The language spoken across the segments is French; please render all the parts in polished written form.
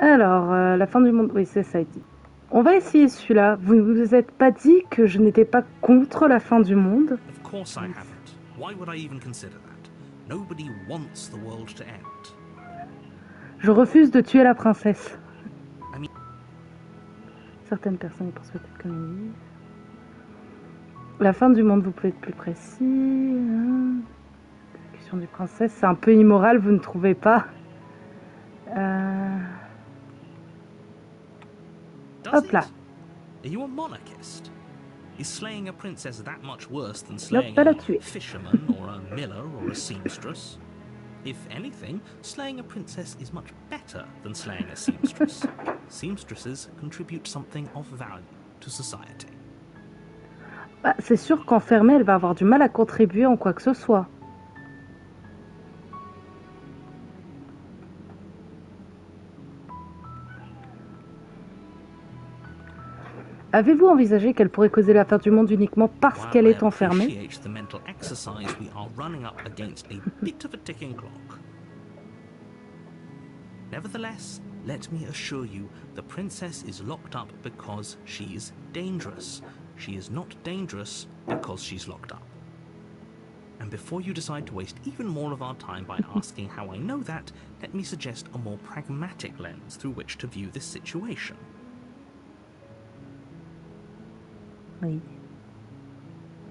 Alors, la fin du monde, oui, c'est ça dit. On va essayer celui-là. Vous ne vous êtes pas dit que je n'étais pas contre la fin du monde? Of course I haven't. Why would I even consider that? Nobody wants the world to end. Je refuse de tuer la princesse. I mean... Certaines personnes y pensent peut-être comme une... La fin du monde, vous pouvez être plus précis. L'exécution du princesse, c'est un peu immoral, vous ne trouvez pas? Hop là. Are you a monarchist? Is slaying a princess that much worse than slaying pas la a tuer. fisherman or a miller or a seamstress? If anything, slaying a princess is much better than slaying a seamstress. Seamstresses contribute something of value to society. Bah, c'est sûr qu'enfermée, elle va avoir du mal à contribuer en quoi que ce soit. Avez-vous envisagé qu'elle pourrait causer la fin du monde uniquement parce qu'elle est enfermée? Nevertheless, let me assure you, the princess is locked up because she's dangerous. She is not dangerous because she's locked up. And before you decide to waste even more of our time by asking how I know that, let me suggest a more pragmatic lens through which to view this situation. Oui.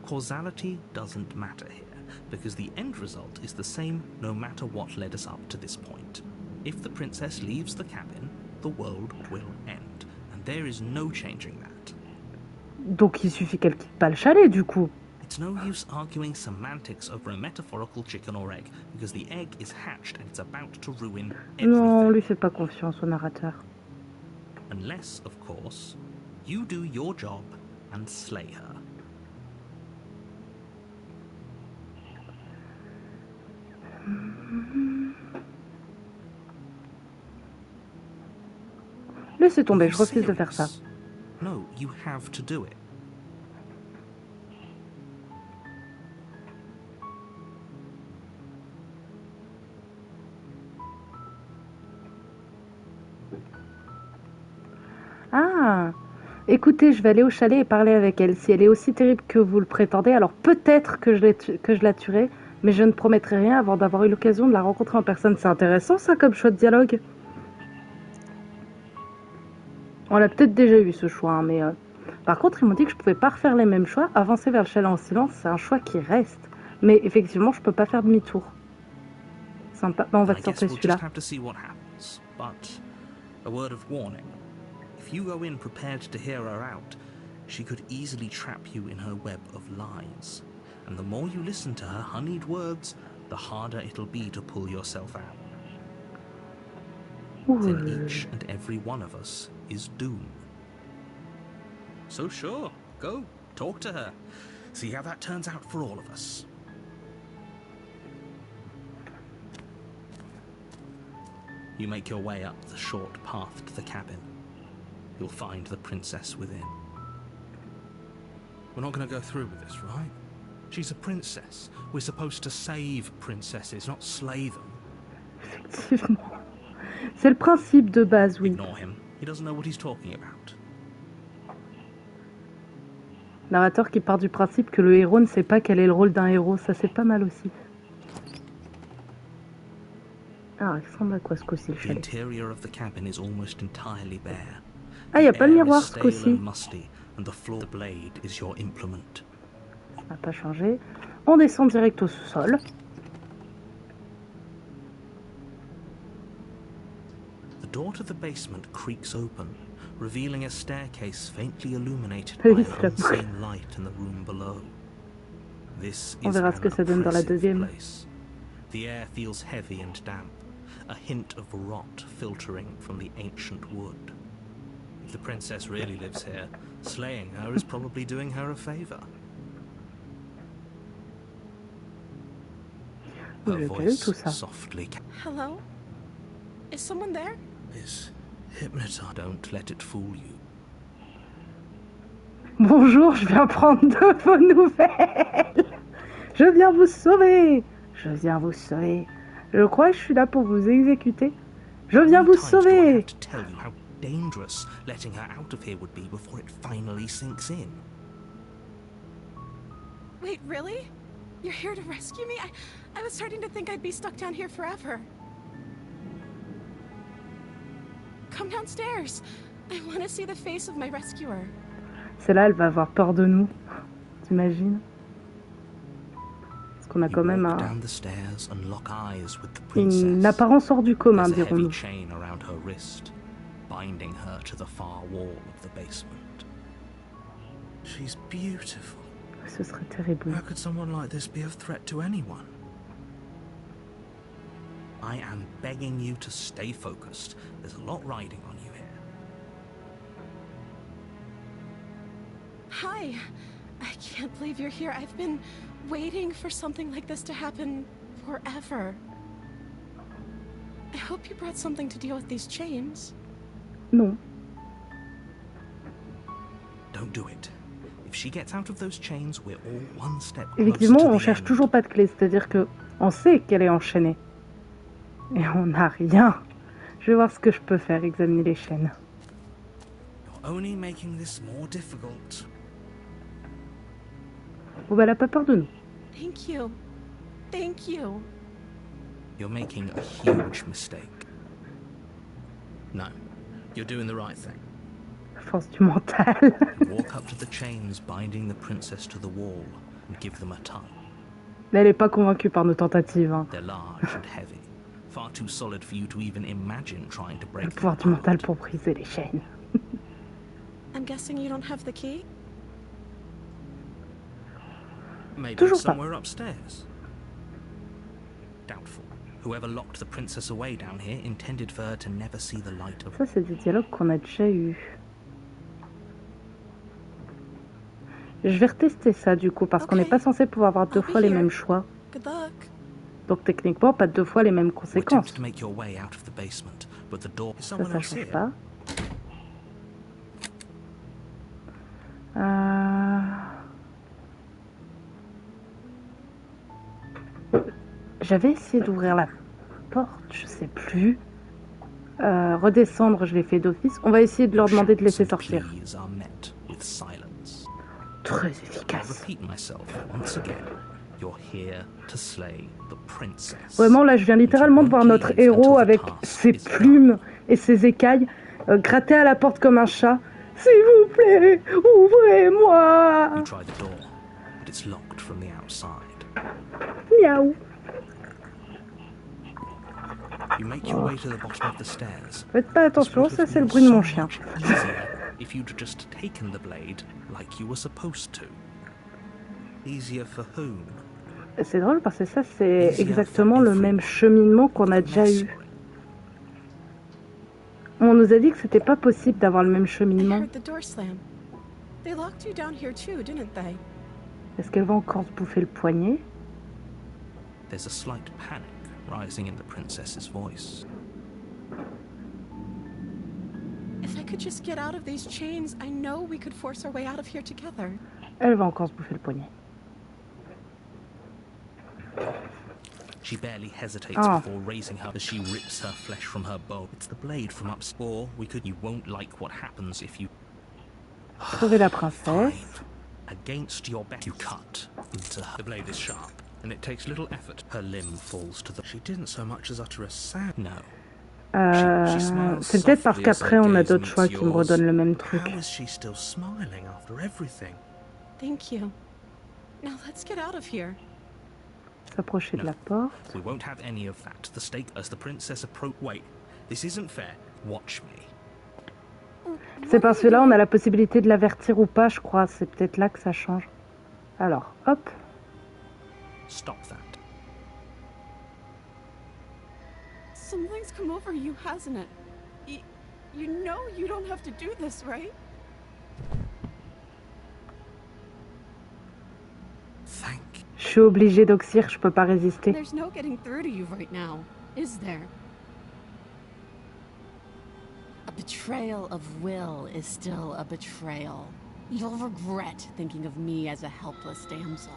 Causality doesn't matter here, because the end result is the same no matter what led us up to this point. If the princess leaves the cabin, the world will end, and there is no changing that. Donc il suffit qu'elle quitte pas le chalet du coup. It's no use arguing semantics over a metaphorical chicken or egg, because the egg is hatched and it's about to ruin everything. Non, on lui fait pas confiance au narrateur. Unless, of course, you do your job and slay her. Laissez tomber, je refuse de faire ça. No, you have to do it. Ah, écoutez, je vais aller au chalet et parler avec elle. Si elle est aussi terrible que vous le prétendez, alors peut-être que je la tuerai, mais je ne promettrai rien avant d'avoir eu l'occasion de la rencontrer en personne. C'est intéressant ça comme choix de dialogue. On l'a peut-être déjà eu ce choix, hein, mais par contre ils m'ont dit que je pouvais pas refaire les mêmes choix. Avancer vers le chalet en silence, c'est un choix qui reste. Mais effectivement, je peux pas faire demi-tour. Sympa. Bah, on va tenter celui-là. If you go in prepared to hear her out, she could easily trap you in her web of lies. And the more you listen to her honeyed words, the harder it'll be to pull yourself out. Then each and every one of us is doomed. So sure, go, talk to her. See how that turns out for all of us. You make your way up the short path to the cabin. You'll find the princess within. We're not going to go through with this, right? She's a princess. We're supposed to save princesses, not slay them. Effectivement. C'est le principe de base, oui. Ignore him. He doesn't know what he's talking about. Narrateur qui part du principe que le héros ne sait pas quel est le rôle d'un héros, ça c'est pas mal aussi. Ah, il ressemble à quoi ce coup-ci, le chalet? The interior of the cabin is almost entirely bare. Ah, il n'y a pas le miroir ce coup-ci. Ça n'a pas changé. On descend direct au sous-sol. The door to the basement creaks open, revealing a staircase faintly illuminated by an unseen light in the room below. This is an impressive place. The air feels heavy and damp, a hint of rot filtering from the ancient wood. If the princess really lives here, slaying her is probably doing her a favor. Her voice softly. Hello? Is someone there? Is hypnotized. Don't let it fool you. Bonjour, je viens prendre de vos nouvelles. Je viens vous sauver. Je viens vous sauver. Je crois que je suis là pour vous exécuter. Je viens vous sauver. Dangerous letting her out of here would be before it finally sinks in. Wait, really? You're here to rescue me? I was starting to think I'd be stuck down here forever. Come downstairs. I want to see the face of my rescuer. Celle-là, elle va avoir peur de nous. T'imagines? Parce qu'on a quand même une apparence hors du commun, dirons-nous. Binding her to the far wall of the basement. She's beautiful. Ce serait terrible. How could someone like this be of threat to anyone? I am begging you to stay focused. There's a lot riding on you here. Hi. I can't believe you're here. I've been waiting for something like this to happen forever. I hope you brought something to deal with these chains. Non. Don't do it. If she gets out of those chains, we're all one step closer. Effectivement, on cherche toujours pas de clé, c'est-à-dire que on sait qu'elle est enchaînée. Et on n'a rien. Je vais voir ce que je peux faire, examiner les chaînes. You're only making this more difficult. Bon bah elle a pas peur de nous. Thank you. Thank you. You're making a huge mistake. No. You're doing the right thing. Force du mental. Walk up to the chains binding the princess to the wall and give them a tug. Elle est pas convaincue par nos tentatives. Hein. They're large and heavy, far too solid for you to even imagine trying to break them. Le pouvoir du mental pour briser les chaînes. I'm guessing you don't have the key? Maybe Toujours it's somewhere upstairs. Doubtful. Whoever locked the princess away down here intended for her to never see the light of. Ça, c'est des dialogues qu'on a déjà eus. Je vais retester ça du coup, parce qu'on n'est pas censé pouvoir avoir deux fois les mêmes choix. Donc techniquement, pas deux fois les mêmes conséquences. Ça change pas. J'avais essayé d'ouvrir la porte, je sais plus. Redescendre, je l'ai fait d'office. On va essayer de leur demander de laisser sortir. Très efficace. Vraiment, là, je viens littéralement de voir notre héros avec ses plumes et ses écailles gratter à la porte comme un chat. S'il vous plaît, ouvrez-moi. Miaou. Faites pas attention, ça c'est le bruit de mon chien. If you'd just taken the blade like you were supposed to. Easier for whom? C'est drôle parce que ça c'est exactement le même cheminement qu'on a déjà eu. On nous a dit que c'était pas possible d'avoir le même cheminement. Est-ce qu'elle va encore se bouffer le poignet? There's a slight panic rising in the princess's voice. If I could just get out of these chains, I know we could force our way out of here together. Elle va encore se bouffer le poignet. She barely hesitates before raising her as she rips her flesh from her bow. It's the blade from upstairs. Or we could. You won't like what happens if you. Sauver la princesse. Against your back, you cut into her. The blade is sharp, and it takes little effort. Her limb falls to the. She didn't so much as utter a sound. No. C'est peut-être parce qu'après on a d'autres choix qui me redonnent le même truc. How is she still smiling after everything? Thank you. Now let's get out of here. S'approcher de la porte. We won't have any of that. The stake as the princess approach. Wait, this isn't fair. Watch me. C'est parce que là on a la possibilité de l'avertir ou pas, je crois. C'est peut-être là que ça change. Alors, hop. Stop that. Something's come over you, hasn't it? You know you don't have to do this, right? Thank you. Je suis obligée d'oxyre, je peux pas résister. There's no getting through to you right now, is there? A betrayal of will is still a betrayal. You'll regret thinking of me as a helpless damsel.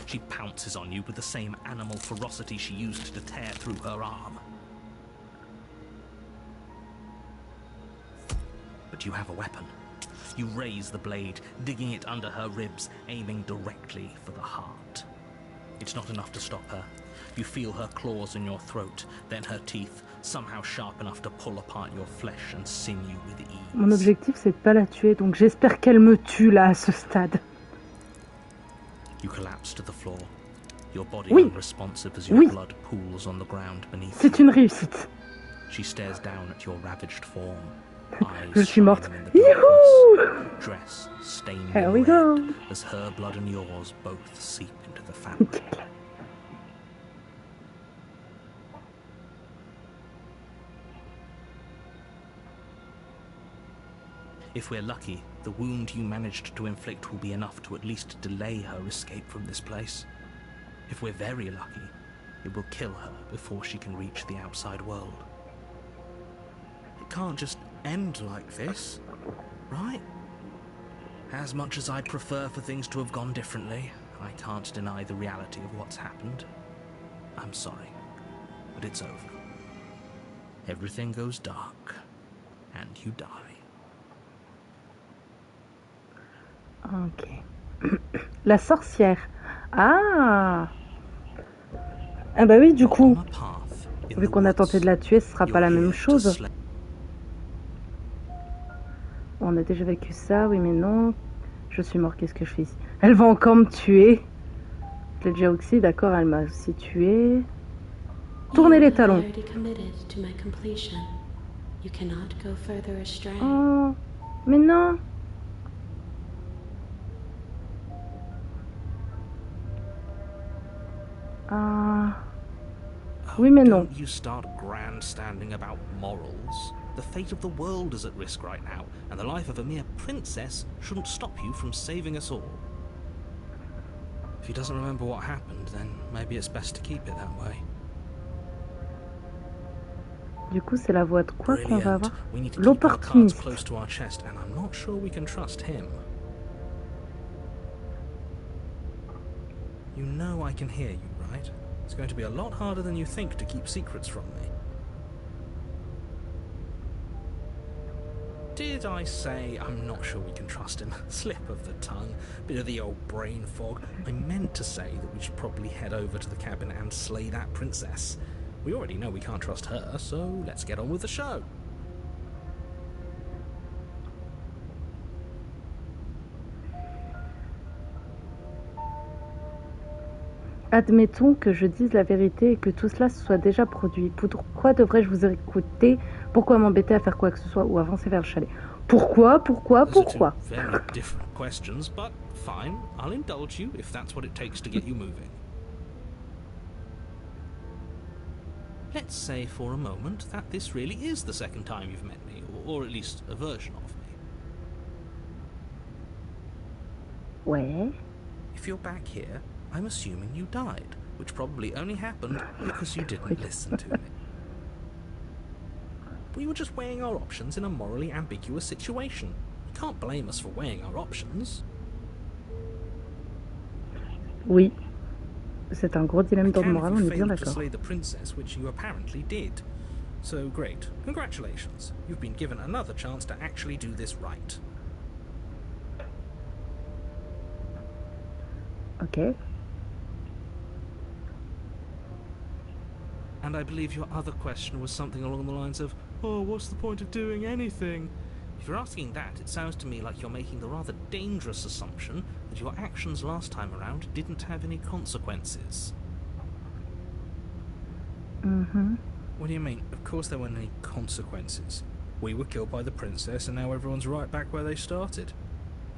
She pounces on you with the same animal ferocity she used to tear through her arm. but you have a weapon. You raise the blade, digging it under her ribs, aiming directly for the heart. It's not enough to stop her. You feel her claws in your throat, then her teeth, somehow sharp enough to pull apart your flesh and sinew with ease. Mon objectif, c'est de pas la tuer, donc j'espère qu'elle me tue là à ce stade. You collapse to the floor, your body unresponsive as your blood pools on the ground beneath. C'est une réussite. She stares down at your ravaged form. Je suis morte. Dress stained Here we go. As her blood and yours both seep into the fabric. If we're lucky, the wound you managed to inflict will be enough to at least delay her escape from this place. If we're very lucky, it will kill her before she can reach the outside world. It can't just end like this, right? As much as I'd prefer for things to have gone differently, I can't deny the reality of what's happened. I'm sorry, but it's over. Everything goes dark, and you die. Ok. La sorcière. Ah! Ah bah oui, du coup, vu qu'on a tenté de la tuer, ce sera pas la même chose. On a déjà vécu ça, oui mais non. Je suis mort, qu'est-ce que je fais ici? Elle va encore me tuer. Je l'ai déjà aussi, d'accord, elle m'a aussi tué. Tournez les talons. Oh, mais non. Oui mais non. Don't you start grandstanding about morals. The fate of the world is at risk right now, and the life of a mere princess shouldn't stop you from saving us all. If he doesn't remember what happened, then maybe it's best to keep it that way. Du coup, c'est la voie de quoi qu'on va avoir? We need to keep our cards L'opportuniste. close to our chest, and I'm not sure we can trust him. You know I can hear you, right? It's going to be a lot harder than you think to keep secrets from me. Did I say I'm not sure we can trust him? Slip of the tongue, bit of the old brain fog. I meant to say that we should probably head over to the cabin and slay that princess. We already know we can't trust her, so let's get on with the show. Admettons que je dise la vérité et que tout cela se soit déjà produit. Pourquoi devrais-je vous écouter? Pourquoi m'embêter à faire quoi que ce soit ou avancer vers le chalet? Pourquoi? Very different questions, but fine. I'll indulge you if that's what it takes to get you moving. Let's say for a moment that this really is the second time you've met me, or at least a version of me. Ouais. If you're back here, I'm assuming you died, which probably only happened because you didn't listen to me. We were just weighing our options in a morally ambiguous situation. You can't blame us for weighing our options. Oui. C'est un gros dilemme d'ordre moral, on est bien to d'accord. slay the princess, which you apparently did. So great. Congratulations. You've been given another chance to actually do this right. Ok. And I believe your other question was something along the lines of, oh, what's the point of doing anything? If you're asking that, it sounds to me like you're making the rather dangerous assumption that your actions last time around didn't have any consequences. Mhm. What do you mean? Of course there weren't any consequences. We were killed by the princess and now everyone's right back where they started.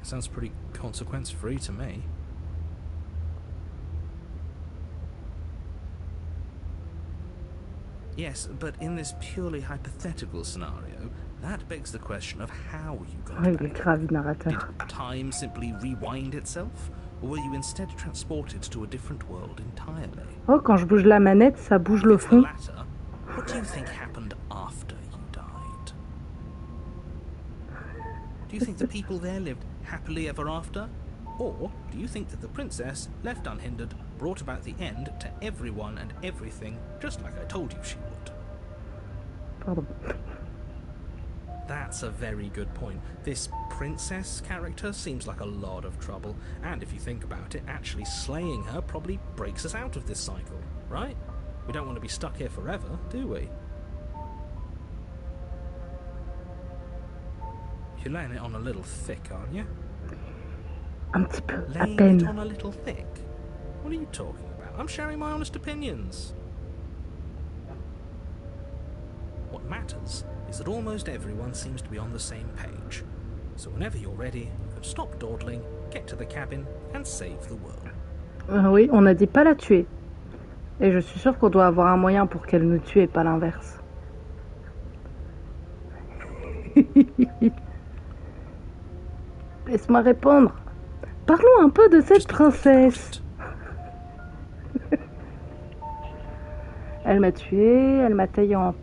Sounds pretty consequence-free to me. Yes, but in this purely hypothetical scenario, that begs the question of how you got Oh, il est back. grave narrateur. Did time simply rewind itself? Or were you instead transported to a different world entirely? Oh, quand je bouge la manette, ça bouge le If the fond. latter, what do you think happened after you died? Do you think the people there lived happily ever after? Or do you think that the princess, left unhindered, brought about the end to everyone and everything, just like I told you she would? Pardon. That's a very good point. This princess character seems like a lot of trouble, and if you think about it, actually slaying her probably breaks us out of this cycle, right? We don't want to be stuck here forever, do we? You're laying it on a little thick, aren't you? Un petit peu, à Laying peine. it on a little thick? What are you talking about? I'm sharing my honest opinions. What matters is that almost everyone seems to be on the same page. So whenever you're ready, you can stop dawdling, get to the cabin, and save the world. Oui, on a dit pas la tuer. Et je suis sûre qu'on doit avoir un moyen pour qu'elle nous tue et pas l'inverse. Laisse-moi répondre. Parlons un peu de cette princesse. Elle m'a tué, elle m'a taillé en...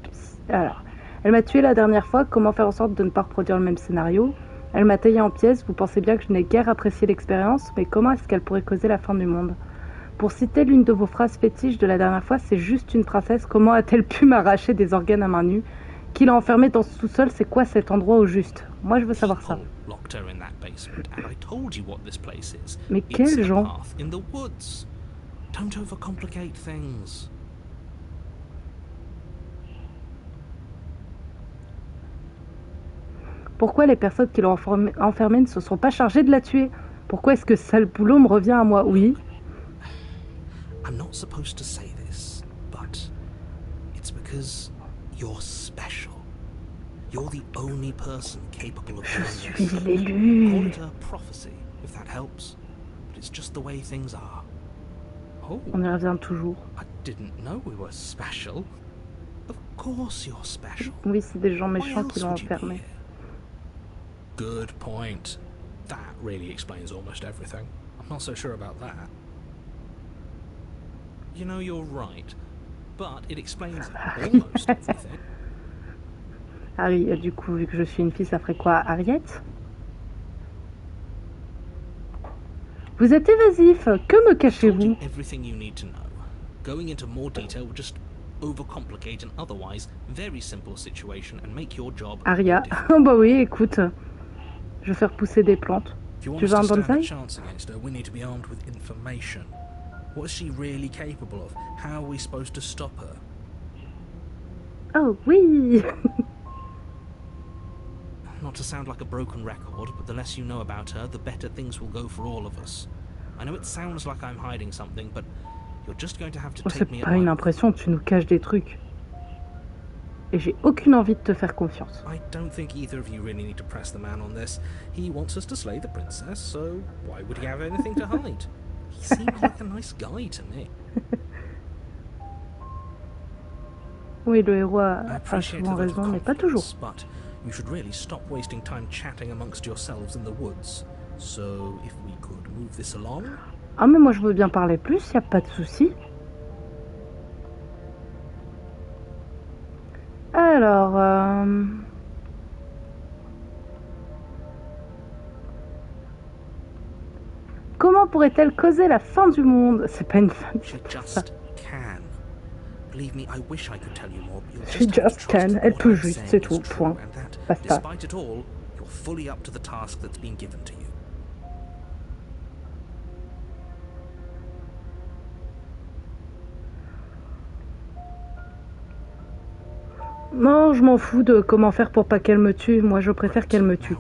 Alors, elle m'a tué la dernière fois, comment faire en sorte de ne pas reproduire le même scénario. Elle m'a taillé en pièces, vous pensez bien que je n'ai guère apprécié l'expérience, mais comment est-ce qu'elle pourrait causer la fin du monde? Pour citer l'une de vos phrases fétiches de la dernière fois, c'est juste une princesse, comment a-t-elle pu m'arracher des organes à main nue? Qui l'a enfermée dans ce sous-sol, c'est quoi cet endroit au juste? Moi je veux savoir ça. Mais quel gens? Don't overcomplicate things. Pourquoi les personnes qui l'ont enfermée ne se sont pas chargées de la tuer? Pourquoi est-ce que sale boulot me revient à moi? Oui. I'm not supposed to say this, but it's because you're special. You're the only person capable of doing this. Je suis l'élu. Call it a prophecy, if that helps. But it's just the way things are. Oh, on y revient toujours. I didn't know we were special. Of course you're special. Oui, c'est des gens méchants qui l'ont enfermé. Good point. That really explains almost everything. I'm not so sure about that. You know, you're right, but it explains almost everything. Harry, du coup, vu que je suis une fille, ça ferait quoi, Harriet? Vous êtes évasif, que me cachez-vous? Everything you need to know. Going into more detail would just overcomplicate an otherwise very simple situation and make your job. Aria, bah oui, écoute, je vais faire pousser des plantes. Tu veux un bonsaï? We need to be armed with information. What is she really capable of? How are we supposed to stop her? Oh oui. Not to sound like a broken record, but the less you know about her, the better things will go for all of us. I know it sounds like I'm hiding something, but you're just going to have to take me. C'est pas une impression, tu nous caches des trucs. Et j'ai aucune envie de te faire confiance. I don't think either of you really need to press the man on this. He wants us to slay the princess, so why would he have anything to hide? He seems like a nice guy to me. Oui, le héros a souvent raison, mais pas toujours. But you should really stop wasting time chatting amongst yourselves in the woods. So, if we could move this along. Ah, mais moi je veux bien parler plus, y a pas de souci. Alors, comment pourrait-elle causer la fin du monde? C'est pas une fin. She just can. Believe me, I wish I could tell you more. She just can. Elle peut juste, c'est tout. Point. Basta. Despite it all, you're fully up to the task that's been given to you. Non, je m'en fous de comment faire pour pas qu'elle me tue. Moi, je préfère qu'elle me tue.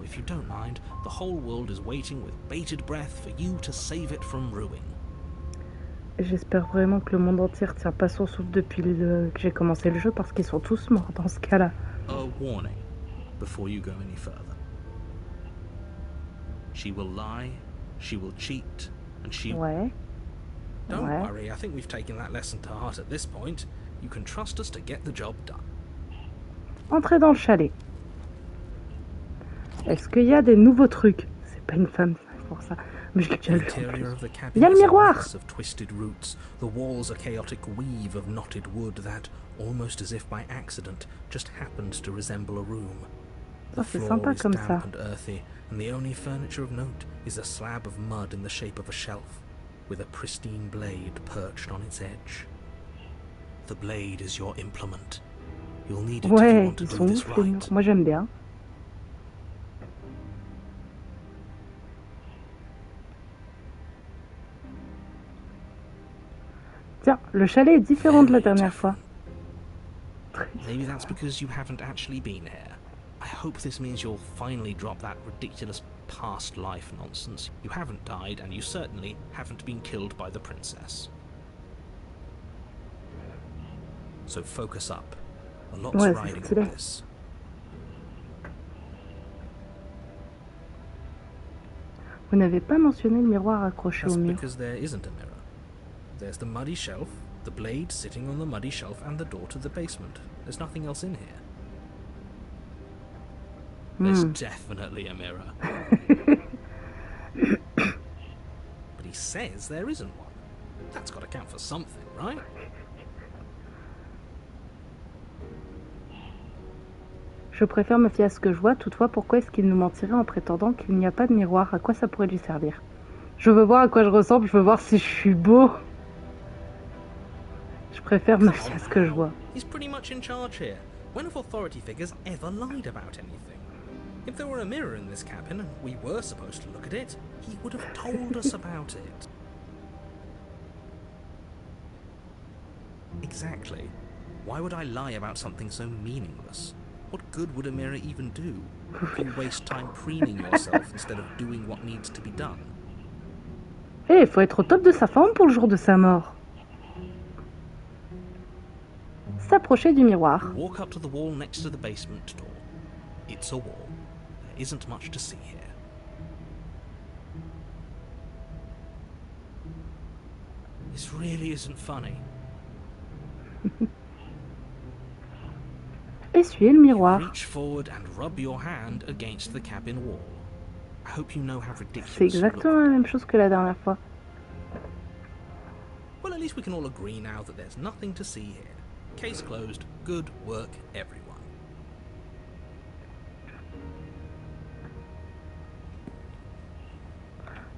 J'espère vraiment que le monde entier tient pas son souffle depuis que j'ai commencé le jeu, parce qu'ils sont tous morts dans ce cas-là. A warning before you go any further. She will lie, she will cheat, and she. Ouais. Don't worry, I think we've taken that lesson to heart at this point. You can trust us to get the job done. Entrez dans le chalet. Est-ce qu'il y a des nouveaux trucs? C'est pas une femme pour ça. Mais je l'ai déjà lu. Il y a le miroir. Of twisted roots, the walls a chaotic weave of knotted wood that, almost as if by accident, just happens to resemble a room. The floor is damp and earthy, and the only furniture of note is a slab of mud in the shape of a shelf, with a pristine blade perched on its edge. The blade is your implement. You'll need it if you want to do this right. Moi j'aime bien. Tiens, le chalet est différent de la dernière fois. Maybe that's because you haven't actually been here. I hope this means you'll finally drop that ridiculous past life nonsense. You haven't died, and you certainly haven't been killed by the princess. So focus up. A lot's riding on this. Vous n'avez pas mentionné le miroir accroché au mur. That's because there isn't a mirror. There's the muddy shelf, the blade sitting on the muddy shelf, and the door to the basement. There's nothing else in here. There's definitely a mirror. But he says there isn't one. That's got to count for something, right? Je préfère me fier à ce que je vois, toutefois pourquoi est-ce qu'il nous mentirait en prétendant qu'il n'y a pas de miroir? À quoi ça pourrait lui servir? Je veux voir à quoi je ressemble, je veux voir si je suis beau. Je préfère me fier à ce que je vois. He's pretty much in charge here. When have authority figures ever lied about anything? If there were a mirror in this cabin and we were supposed to look at it, he would have told us about it. Exactly. Why would I lie about something so meaningless? What good would a mirror even do? You waste time preening yourself instead of doing what needs to be done. Eh, il faut être au top de sa forme pour le jour de sa mort. S'approcher du miroir. Walk up to the wall next to the basement door. It's a wall. There isn't much to see here. This really isn't funny. Essuyer le miroir. Reach forward and rub your hand against the cabin wall. I hope you know how ridiculous. C'est exactement la même chose que la dernière fois. Well, at least we can all agree now that there's nothing to see here. Case closed. Good work, everyone.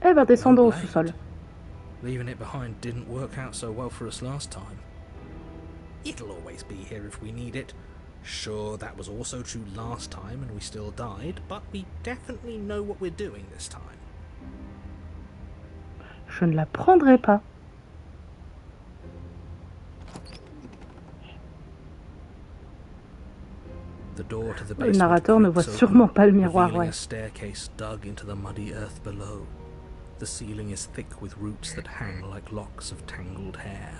Eh ben, descendons au sous-sol. Leaving it behind didn't work out so well for us last time. It'll always be here if we need it. Sure, that was also true last time and we still died, but we definitely know what we're doing this time. Je ne la prendrai pas. The door to the Le basement narrateur ne voit creaks sûrement open, pas le miroir, revealing ouais. a staircase dug into the muddy earth below. The ceiling is thick with roots that hang like locks of tangled hair.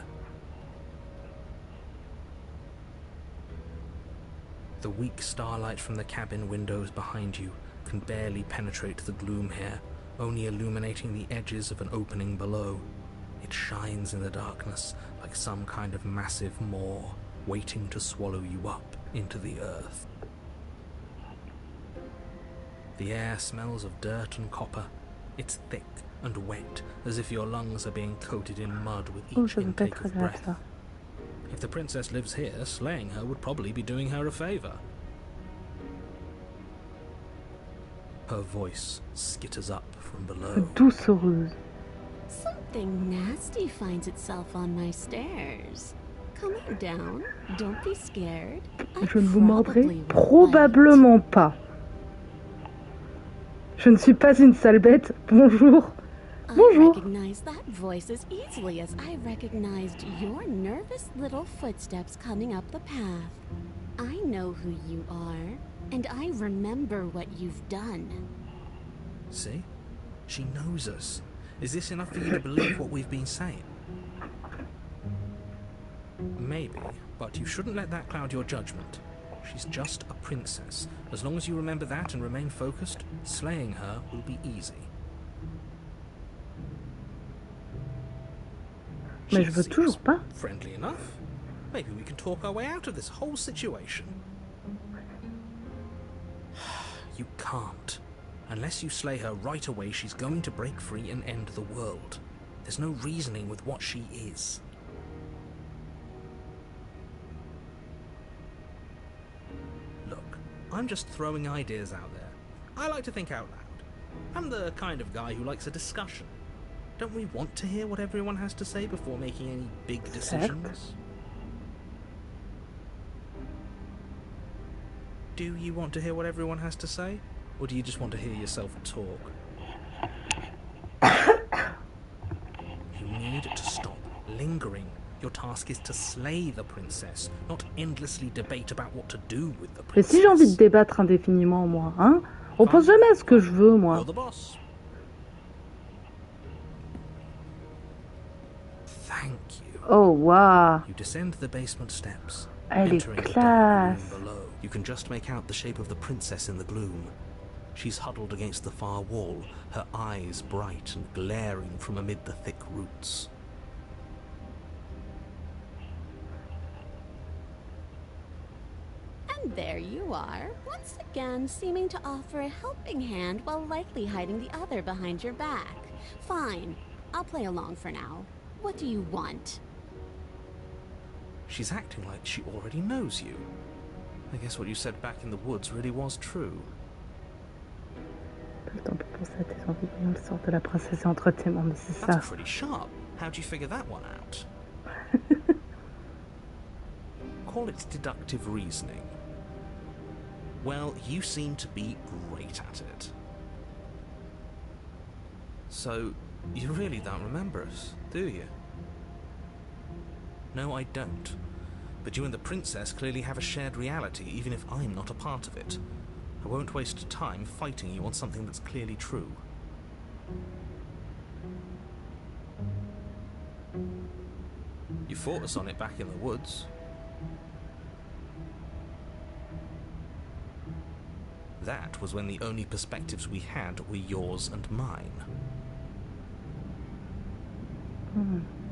The weak starlight from the cabin windows behind you can barely penetrate the gloom here, only illuminating the edges of an opening below. It shines in the darkness like some kind of massive maw, waiting to swallow you up into the earth. The air smells of dirt and copper. It's thick and wet, as if your lungs are being coated in mud with each intake of breath. If the princess lives here, slaying her would probably be doing her a favor. Her voice skitters up from below. Doucereuse. Something nasty finds itself on my stairs. Come on down. Don't be scared. Je ne vous mordrai probablement pas. Je ne suis pas une sale bête. Bonjour. Bonjour. I recognize that voice as easily as I recognized your nervous little footsteps coming up the path. I know who you are, and I remember what you've done. See? She knows us. Is this enough for you to believe what we've been saying? Maybe, but you shouldn't let that cloud your judgment. She's just a princess. As long as you remember that and remain focused, slaying her will be easy. Mais je veux toujours pas. Friendly enough. Maybe we can talk our way out of this whole situation. You can't. Unless you slay her right away, she's going to break free and end the world. There's no reasoning with what she is. Look, I'm just throwing ideas out there. I like to think out loud. I'm the kind of guy who likes a discussion. Don't we want to hear what everyone has to say before making any big decisions? Do you want to hear what everyone has to say? Or do you just want to hear yourself talk? You need to stop lingering Your task is to slay the princess, not endlessly debate about what to do with the princess. Et si j'ai envie de débattre indéfiniment, moi, hein? On pense jamais à ce que je veux, moi. You're the boss. Thank you. Oh, waouh. You descend the basement steps. Elle est Entering the dark classe. room below, you can just make out the shape of the princess in the gloom. She's huddled against the far wall, her eyes bright and glaring from amid the thick roots. And there you are, once again seeming to offer a helping hand while likely hiding the other behind your back. Fine, I'll play along for now. What do you want? She's acting like she already knows you. I guess what you said back in the woods really was true. Pas le temps pour penser à tes envies, voyons le sort de la princesse entre tes mains, mais c'est ça. That's pretty sharp. How'd you figure that one out? Call it deductive reasoning. Well, you seem to be great at it. So, you really don't remember us, do you? No, I don't. But you and the princess clearly have a shared reality, even if I'm not a part of it. I won't waste time fighting you on something that's clearly true. You fought us on it back in the woods. That was when the only perspectives we had were yours and mine.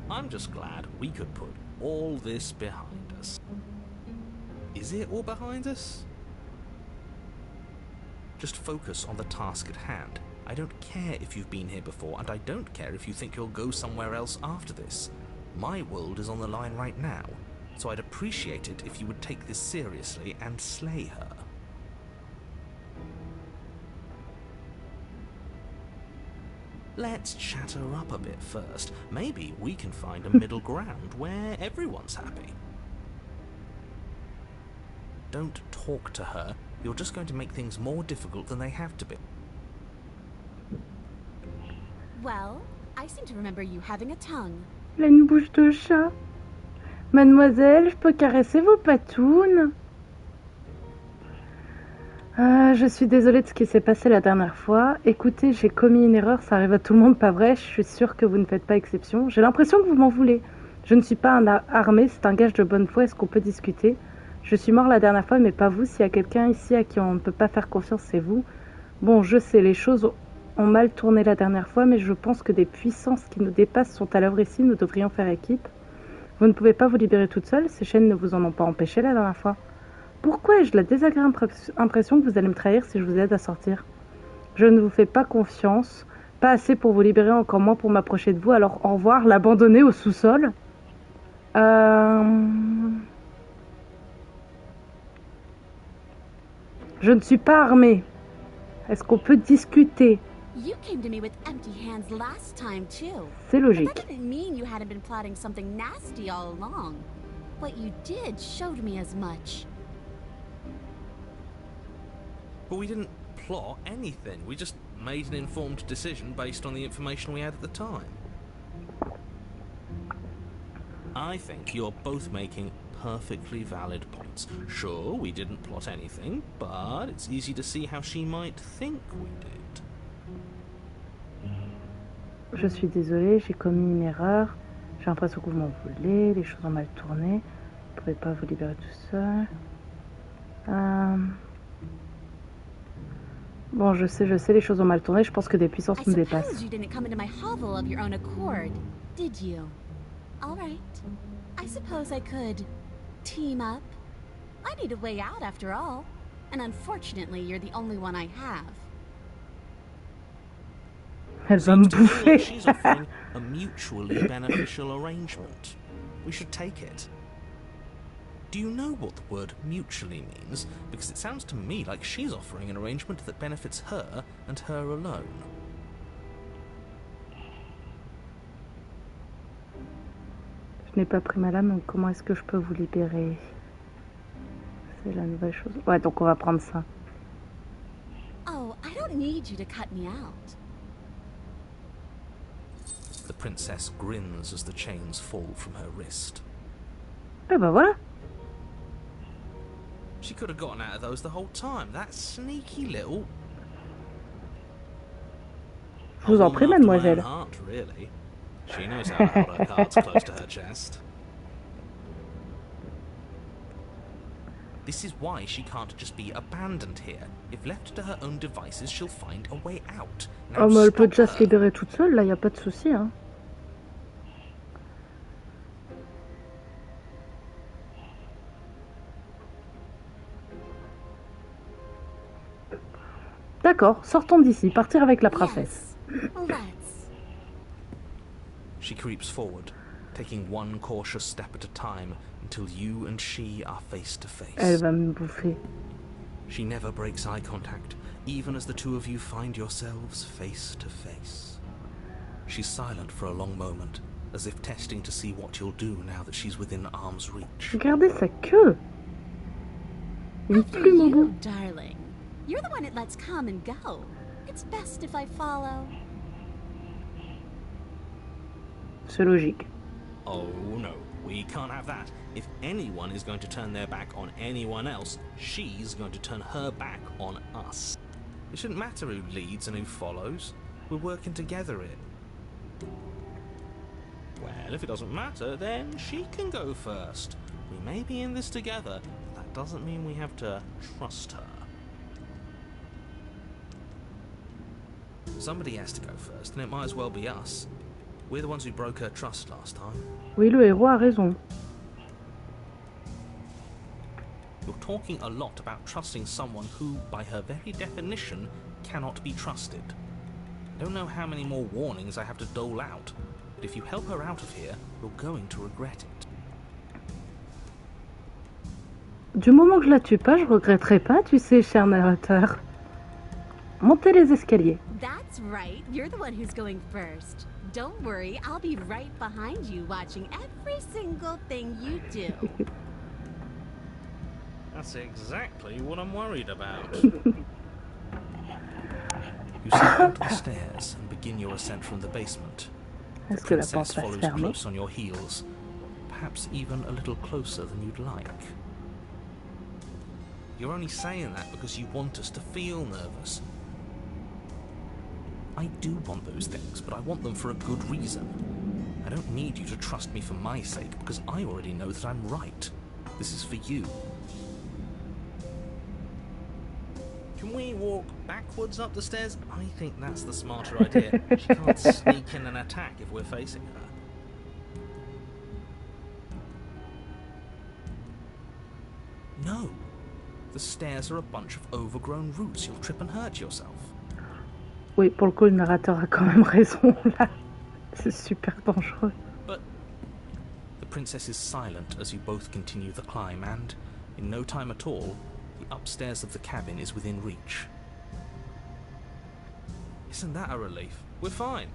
I'm just glad we could put all this behind us. Is it all behind us? Just focus on the task at hand. I don't care if you've been here before, and I don't care if you think you'll go somewhere else after this. My world is on the line right now, so I'd appreciate it if you would take this seriously and slay her. Let's chat her up a bit first. Maybe we can find a middle ground where everyone's happy. Don't talk to her. You're just going to make things more difficult than they have to be. Well, I seem to remember you having a tongue. Elle a une bouche de chat. Mademoiselle, je peux caresser vos patounes? Je suis désolée de ce qui s'est passé la dernière fois. Écoutez, j'ai commis une erreur, ça arrive à tout le monde, pas vrai? Je suis sûre que vous ne faites pas exception. J'ai l'impression que vous m'en voulez. Je ne suis pas armée, c'est un gage de bonne foi, est-ce qu'on peut discuter? Je suis mort la dernière fois, mais pas vous. S'il y a quelqu'un ici à qui on ne peut pas faire confiance, c'est vous. Bon, je sais, les choses ont mal tourné la dernière fois, mais je pense que des puissances qui nous dépassent sont à l'œuvre ici, nous devrions faire équipe. Vous ne pouvez pas vous libérer toute seule, ces chaînes ne vous en ont pas empêché la dernière fois. Pourquoi ai-je la désagréable impression que vous allez me trahir si je vous aide à sortir? Je ne vous fais pas confiance, pas assez pour vous libérer, encore moins pour m'approcher de vous, alors au revoir, l'abandonner au sous-sol. Je ne suis pas armée. Est-ce qu'on peut discuter? You came to me with empty hands last time too. C'est logique. But that didn't mean you hadn't been plotting something nasty all along. What you did showed me as much. But we didn't plot anything. We just made an informed decision based on the information we had at the time. I think you're both making perfectly valid points. Sure, we didn't plot anything, but it's easy to see how she might think we did. Je suis désolée, j'ai commis une erreur. J'ai l'impression que vous m'en voulez, les choses ont mal tourné. Vous ne pouvez pas vous libérer tout seul. Bon, je sais, les choses ont mal tourné. Je pense que des puissances me dépassent. I suppose you didn't come into my hovel of your own accord, did you? All right. I suppose I could team up. I need a way out after all. And unfortunately, you're the only one I have. Elle va me bouffer. She's offering a mutually beneficial arrangement. We should take it. Do you know what the word mutually means? Because it sounds to me like she's offering an arrangement that benefits her and her alone. Je n'ai pas pris ma lame, donc comment est-ce que je peux vous libérer? C'est la nouvelle chose. Ouais, donc on va prendre ça. Oh, I don't need you to cut me out. The princess grins as the chains fall from her wrist. Eh ben voilà. She could have gotten out of those the whole time. That sneaky little... Je vous en prie, mademoiselle. Heart, really. She knows how to hold her cards close to her chest. This is why she can't just be abandoned here. If left to her own devices, she'll find a way out. Now Oh, mais elle peut déjà se libérer toute seule, là, y a pas de souci, hein. D'accord, sortons d'ici, partir avec la princesse. She creeps forward, taking one cautious step at a time until you and she are face to face. Elle va me bouffer. She never breaks eye contact, even as the two of you find yourselves face to face. She's silent for a long moment, as if testing to see what you'll do now that she's within arm's reach. Regardez sa queue. Une plume au bout. Darling. You're the one that lets come and go. It's best if I follow. C'est logique. Oh no, we can't have that. If anyone is going to turn their back on anyone else, she's going to turn her back on us. It shouldn't matter who leads and who follows. We're working together here. Well, if it doesn't matter, then she can go first. We may be in this together, but that doesn't mean we have to trust her. Somebody has to go first, and it might as well be us. We're the ones who broke her trust last time. Oui, le héros a raison. You're talking a lot about trusting someone who, by her very definition, cannot be trusted. I don't know how many more warnings I have to dole out, but if you help her out of here, you're going to regret it. Du moment que je la tue pas, je regretterai pas, tu sais, cher narrateur. Montez les escaliers. That's right. You're the one who's going first. Don't worry, I'll be right behind you watching every single thing you do. That's exactly what I'm worried about. You step onto the stairs and begin your ascent from the basement. The princess follows close on your heels, perhaps even a little closer than you'd like. You're only saying that because you want us to feel nervous. I do want those things, but I want them for a good reason. I don't need you to trust me for my sake, because I already know that I'm right. This is for you. Can we walk backwards up the stairs? I think that's the smarter idea. She can't sneak in and attack if we're facing her. No. The stairs are a bunch of overgrown roots. You'll trip and hurt yourself. Oui, pour le coup, le narrateur a quand même raison, là. C'est super dangereux. But the princess is silent as you both continue the climb, and in no time at all, the upstairs of the cabin is within reach. Isn't that a relief? We're fine.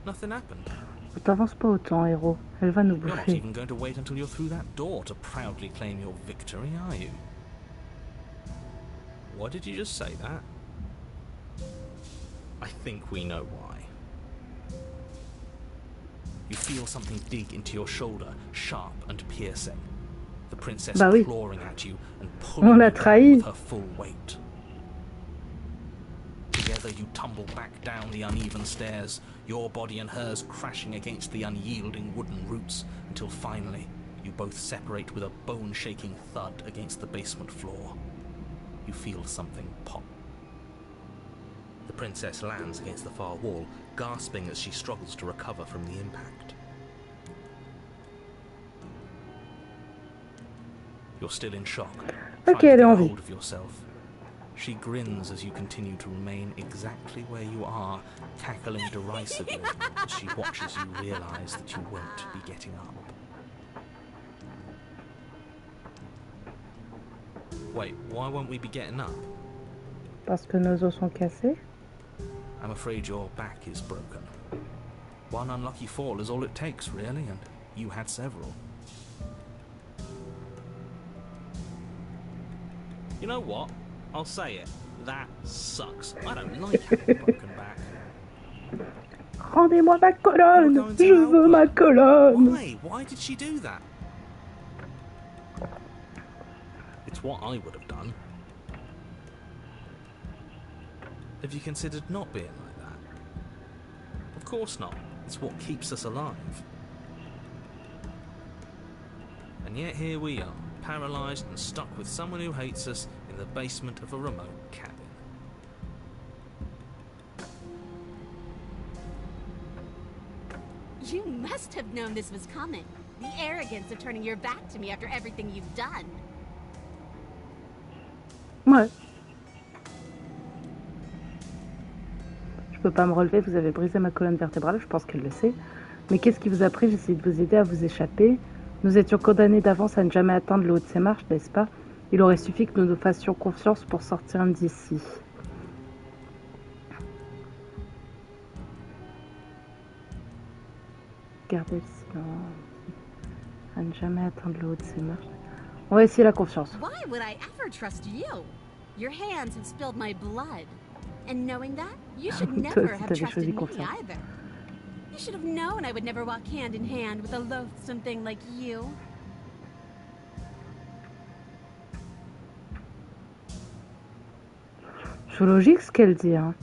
Nothing happened. Ne t'avance pas autant, héros. Elle va nous You're not bouffer. even going to wait until you're through that door to proudly claim your victory, are you? Why did you just say that? I think we know why. You feel something dig into your shoulder, sharp and piercing. The princess clawing at you and pulling you down with her full weight. Together you tumble back down the uneven stairs, your body and hers crashing against the unyielding wooden roots, until finally you both separate with a bone-shaking thud against the basement floor. You feel something pop. The princess lands against the far wall, gasping as she struggles to recover from the impact. You're still in shock, trying to get a hold of yourself. She grins as you continue to remain exactly where you are, cackling derisively as she watches you realize that you won't be getting up. Wait, why won't we be getting up? Parce que nos os sont cassés. I'm afraid your back is broken. One unlucky fall is all it takes, really, and you had several. You know what? I'll say it. That sucks. I don't like having a broken back. Rendez-moi ma colonne. Je veux ma colonne. Why did she do that? It's what I would have done. Have you considered not being like that? Of course not. It's what keeps us alive. And yet here we are, paralysed and stuck with someone who hates us in the basement of a remote cabin. You must have known this was coming. The arrogance of turning your back to me after everything you've done. Ouais. Je peux pas me relever, vous avez brisé ma colonne vertébrale, je pense qu'elle le sait. Mais qu'est-ce qui vous a pris? J'essaie de vous aider à vous échapper. Nous étions condamnés d'avance à ne jamais atteindre le haut de ces marches, n'est-ce pas? Il aurait suffi que nous nous fassions confiance pour sortir d'ici. Gardez le silence. À ne jamais atteindre le haut de ces marches. On va essayer la confiance. Why would I ever trust you? Your hands have spilled my blood. And knowing that, you should never have trusted me either. You should have known I would never walk hand in hand with a loathsome thing like you. C'est logique ce qu'elle dit, hein.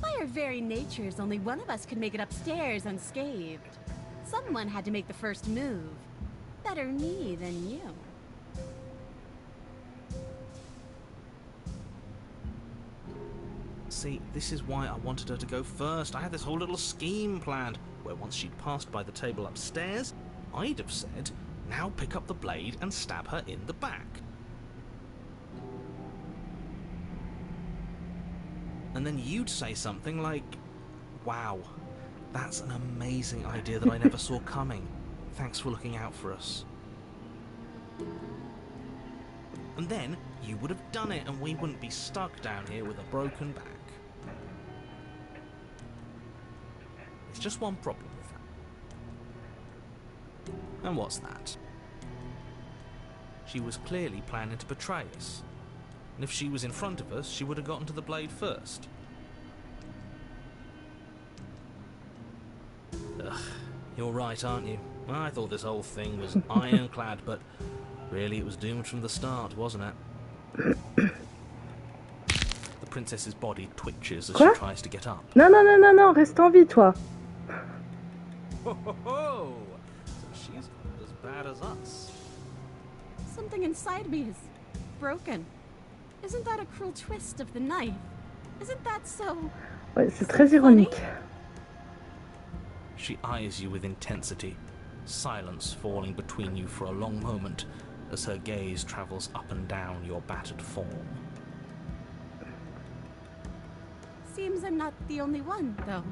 By our very natures, only one of us could make it upstairs unscathed. Someone had to make the first move. Better me than you. See, this is why I wanted her to go first. I had this whole little scheme planned, where once she'd passed by the table upstairs, I'd have said, now pick up the blade and stab her in the back. And then you'd say something like, wow, that's an amazing idea that I never saw coming. Thanks for looking out for us. And then you would have done it and we wouldn't be stuck down here with a broken back. There's just one problem with that. And what's that? She was clearly planning to betray us. And if she was in front of us, she would have gotten to the blade first. Ugh, you're right, aren't you? I thought this whole thing was ironclad, but really it was doomed from the start, wasn't it? The princess's body twitches as she tries to get up. Non, non, non, non, non, reste en vie, toi. Ho, ho, ho. So she's as bad as us. Something inside me is broken. Isn't that a cruel twist of the knife? Isn't that so? Ouais, c'est très ironique. She eyes you with intensity, silence falling between you for a long moment as her gaze travels up and down your battered form. Seems I'm not the only one, though.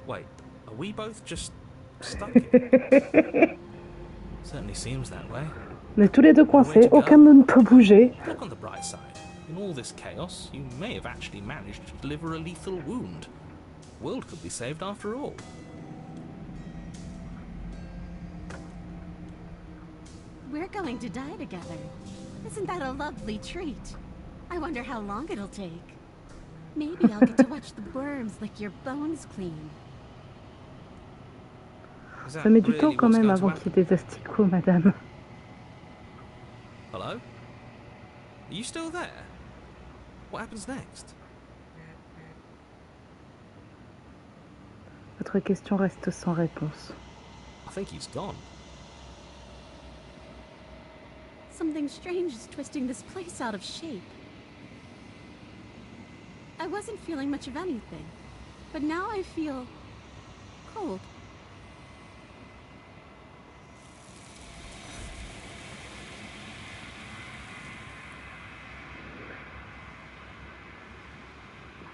Wait, are we both just stuck here? Certainly seems that way. On est tous les deux coincés, aucun de nous ne peut bouger. Look on the bright side. In all this chaos, you may have actually managed to deliver a lethal wound. The world could be saved after all. We're going to die together. Isn't that a lovely treat? I wonder how long it'll take. Maybe I'll get to watch the worms lick your bones clean. Ça met du temps quand même avant qu'il y ait des asticots, madame. Hello? Are you still there? What happens next? Votre question reste sans réponse. I think he's gone. Something strange is twisting this place out of shape. I wasn't feeling much of anything, but now I feel cold.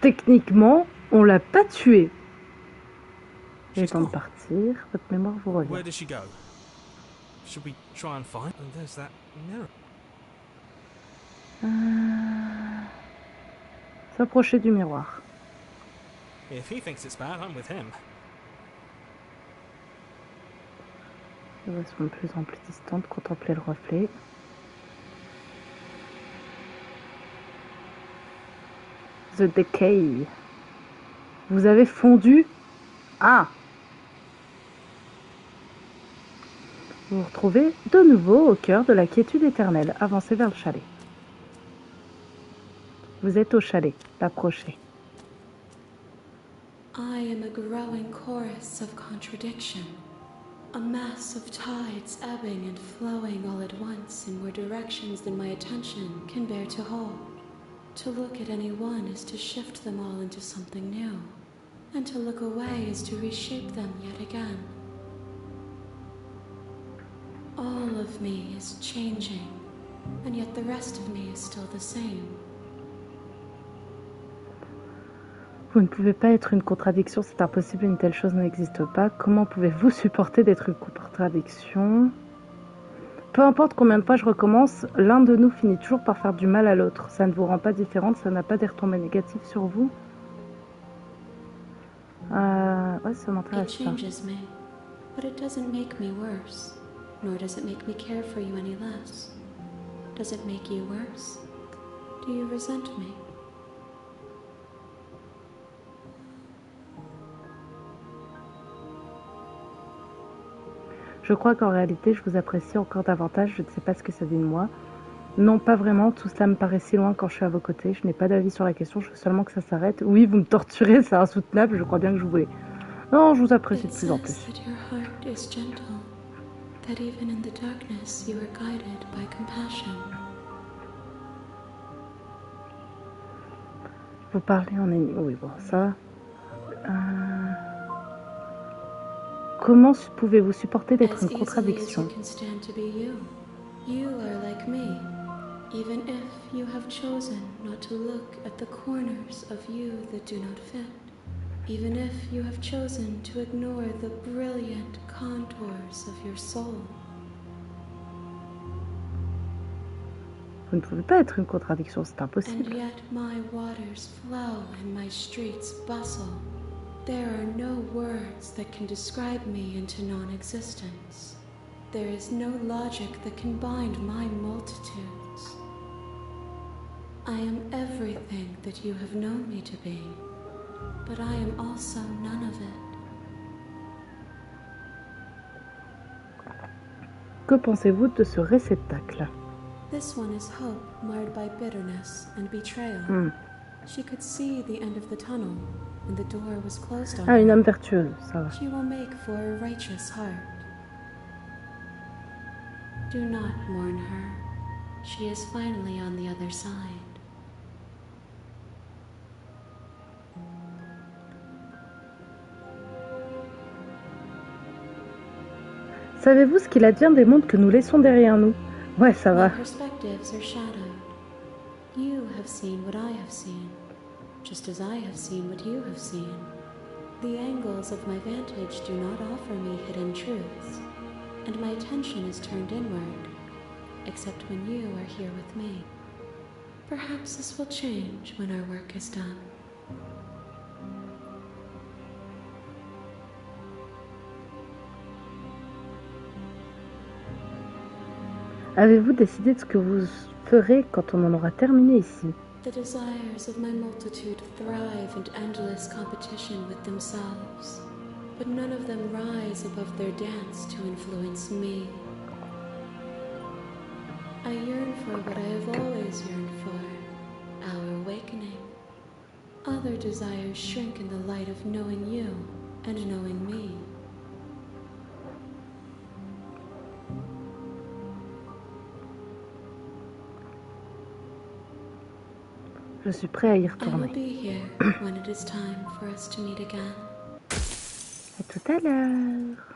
Techniquement, on l'a pas tué. Il est temps de partir. Votre mémoire vous revient. Where did she go? Should we try and find? Oh, there's that mirror. S'approcher du miroir. If he thinks it's bad, I'm with him. Je reste de plus en plus distante, contempler le reflet. The Decay. Vous avez fondu. Ah. Vous vous retrouvez de nouveau au cœur de la quiétude éternelle. Avancez vers le chalet. Vous êtes au chalet. Approchez. I am a growing chorus of contradiction. A mass of tides ebbing and flowing all at once in more directions than my attention can bear to hold. To look at any one is to shift them all into something new, and to look away is to reshape them yet again. All of me is changing, and yet the rest of me is still the same. Vous ne pouvez pas être une contradiction, c'est impossible, une telle chose n'existe pas. Comment pouvez-vous supporter d'être une contradiction? Peu importe combien de fois je recommence, l'un de nous finit toujours par faire du mal à l'autre. Ça ne vous rend pas différente, ça n'a pas des retombées négatives sur vous? Ouais, ça m'intéresse pas. It changes me, but it doesn't make me worse, nor does it make me care for you any less. Does it make you worse? Do you resent me? Je crois qu'en réalité, je vous apprécie encore davantage. Je ne sais pas ce que ça dit de moi. Non, pas vraiment. Tout cela me paraît si loin quand je suis à vos côtés. Je n'ai pas d'avis sur la question. Je veux seulement que ça s'arrête. Oui, vous me torturez, c'est insoutenable. Je crois bien que je voulais. Non, je vous apprécie de plus en plus. Vous parlez en ennemi. Oui, bon, ça... Comment pouvez-vous supporter d'être une contradiction? You are like me, even if you have chosen not to look at the corners of you that do not fit, even if you have chosen to ignore the brilliant contours of your soul. Vous ne pouvez pas être une contradiction, c'est impossible. And yet my waters flow and my streets bustle. There are no words that can describe me into non-existence. There is no logic that can bind my multitudes. I am everything that you have known me to be, but I am also none of it. Que pensez-vous de ce réceptacle? This one is hope marred by bitterness and betrayal. She could see the end of the tunnel, and the door was closed on her. Une âme vertueuse, ça va. She will make for a righteous heart. Do not mourn her. She is finally on the other side. Savez-vous ce qu'il advient des mondes que nous laissons derrière nous? Ouais, ça va. My perspectives are shadowed. You have seen what I have seen, just as I have seen what you have seen. The angles of my vantage do not offer me hidden truths, and my attention is turned inward, except when you are here with me. Perhaps this will change when our work is done. Avez-vous décidé de ce que vous ferez quand on en aura terminé ici? The desires of my multitude thrive in endless competition with themselves, but none of them rise above their dance to influence me. I yearn for what I have always yearned for, our awakening. Other desires shrink in the light of knowing you and knowing me. Je suis prêt à y I will retourner. be here when it is time for us to meet again. À tout à l'heure.